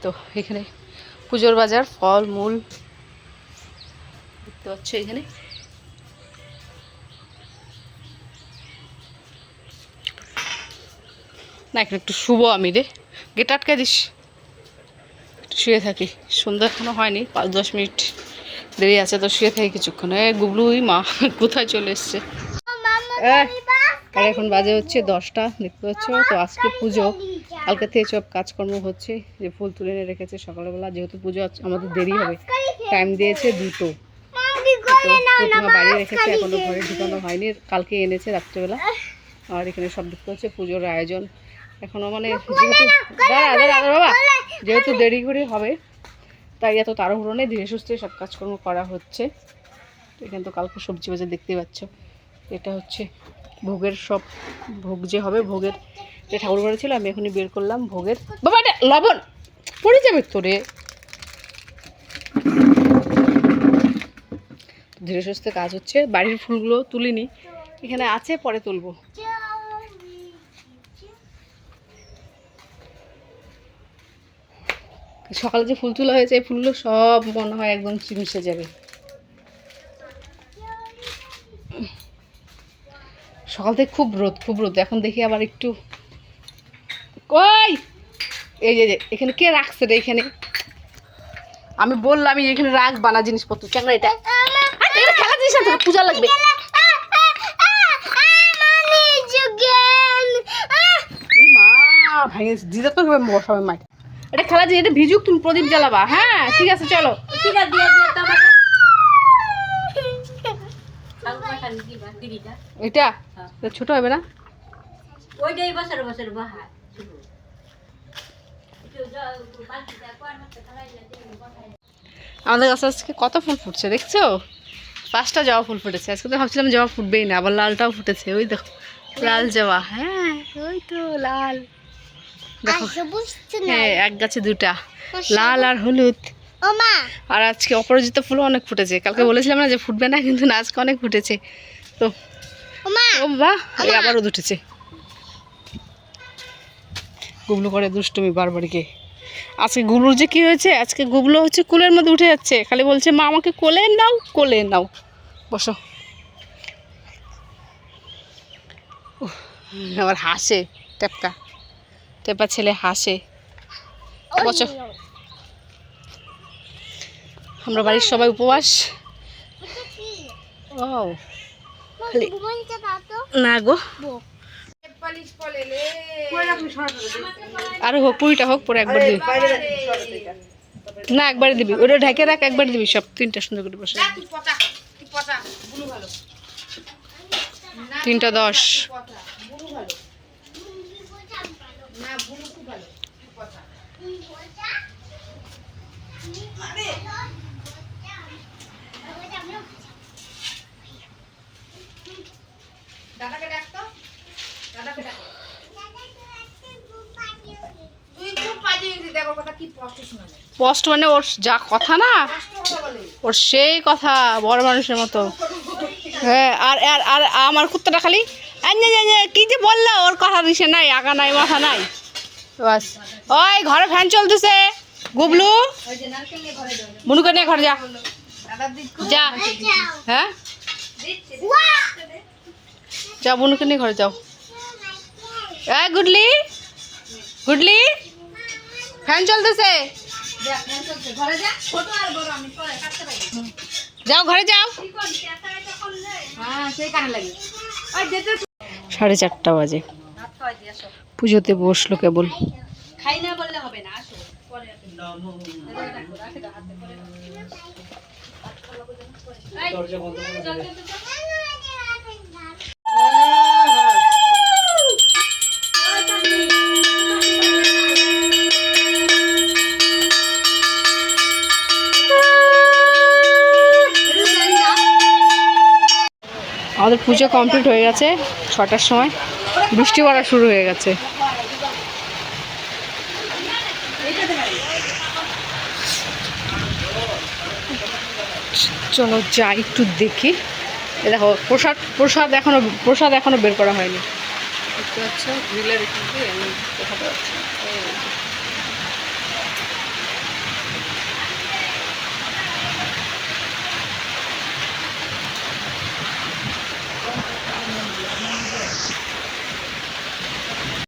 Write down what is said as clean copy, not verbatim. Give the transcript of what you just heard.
তো এখানে পুজোর বাজার, ফল মূল দেখতে পাচ্ছ এখানে। না এখানে একটু শুভ আমি রে, গেট আটকে দিস, একটু শুয়ে থাকি। সন্ধ্যা এখনো হয়নি, 5-10 মিনিট দেরি আছে, তো শুয়ে থাকি কিছুক্ষণ। গুবলুই মা কোথায় চলে এসছে। আর এখন বাজে হচ্ছে 10টা, দেখতে পাচ্ছ। তো আজকে পুজো, কালকে থেকে সব কাজকর্ম হচ্ছে, যে ফুল তুলে এনে রেখেছে সকালবেলা, যেহেতু পুজো আমাদের দেরি হবে, টাইম দিয়েছে 2টো। প্রতিমা বাইরে রেখেছে, এখনো ঘরে ঢুকানো হয়নি, কালকে এনেছে রাত্রেবেলা। আর এখানে সব দেখতে হচ্ছে পুজোর আয়োজন এখনো, মানে যেহেতু বাবা যেহেতু দেরি করে হবে, তাই এত তাড়াহুড়ো নেই, ধীরে সুস্থে সব কাজকর্ম করা হচ্ছে। তো এখানে তো কালকে সবজি বাজার দেখতেই পাচ্ছ। এটা হচ্ছে ভোগের সব, ভোগ যে হবে ভোগের, যে ঠাকুর ঘরে ছিল আমি এখনই বের করলাম ভোগের। বাবা এটা লবণ পড়ে যাবে তোরে। ধীরে সুস্থে কাজ হচ্ছে, বাড়ির ফুলগুলো তুলিনি, এখানে আছে, পরে তুলবো। সকালে যে ফুল তোলা হয়েছে এই ফুলগুলো সব মনে হয় একদম মিশে যাবে। সকাল থেকে খুব রোদ, খুব রোদ। এখন দেখি আবার একটু কই, এই যে এখানে কে রাখছে রে? এখানে আমি বললাম এখানে রাখবা না জিনিসপত্র, চ্যাংরা এটা খেলা জিনিস না, পূজা লাগবে। ভেঙে দিদা তো বসাবে মাঠ, এটা খেলা যে, এটা ভিজুক, তুমি প্রদীপ জ্বালাবা। হ্যাঁ ঠিক আছে চলো। এটা ছোট হবে না? আমাদের কাছে আজকে কত ফুল ফুটছে দেখছো, 5টা জবা ফুল ফুটেছে আজকে। তো ভাবছিলাম জবা ফুটবেই না, আবার লালটাও ফুটেছে, ওই দেখো লাল জবা। হ্যাঁ ওই তো লাল, দেখো হ্যাঁ, এক গাছে 2টা, লাল আর হলুদ। আর আজকে অপরাজিতা ফুলও অনেক ফুটেছে, কালকে বলেছিলাম না যে ফুটবে না, কিন্তু আজকে অনেক ফুটেছে। তো ও বাহ, আবারও উঠেছে। গুবলু করে দুষ্টুমি বারবারকে। আজকে গুবলুর যে কি হয়েছে, আজকে গুবলু হচ্ছে কোলের মধ্যে উঠে যাচ্ছে, খালি বলছে মা আমাকে কোলে নাও, কোলে নাও। বসো। আবার হাসে, টেপা ছেলে হাসে। বসো। আমরা বাড়ির সবাই উপবাস। ও না গো, আরে হোক 20টা হোক, পরে একবার দিবি না, একবারে দিবি, ওটা ঢেকে রাখ, একবার দিবি সব 3টা সুন্দর করে বসে। 3টা 10। স্পষ্ট মানে ওর যা কথা না, ওর সেই কথা বড় মানুষের মতো। হ্যাঁ আর আর আমার কুত্তাটা খালি কি যে বললো, ওর কথা দিছে নাই, আগা নাই মাথা নাই বাস। ওই ঘরে ফ্যান চলতেছে, গুবলু বুনুকে নিয়ে ঘরে যা যা। হ্যাঁ যাও, বুনুকে নিয়ে ঘরে যাও। গুডলি গুডলি, ফ্যান চলতেছে, যাও ঘরে যাও। 4:30 বাজে, পুজোতে বসলো কেবল। খাই না বললে হবে না, আসো পরে আমাদের পুজো কমপ্লিট হয়ে গেছে 6টার সময়, বৃষ্টি পড়া শুরু হয়ে গেছে। চলো যাই একটু দেখি। দেখো প্রসাদ এখনো বের করা হয়নি, দেখতে পাচ্ছ গ্রিলের এখান দিয়ে আমি দেখাতে পাচ্ছি।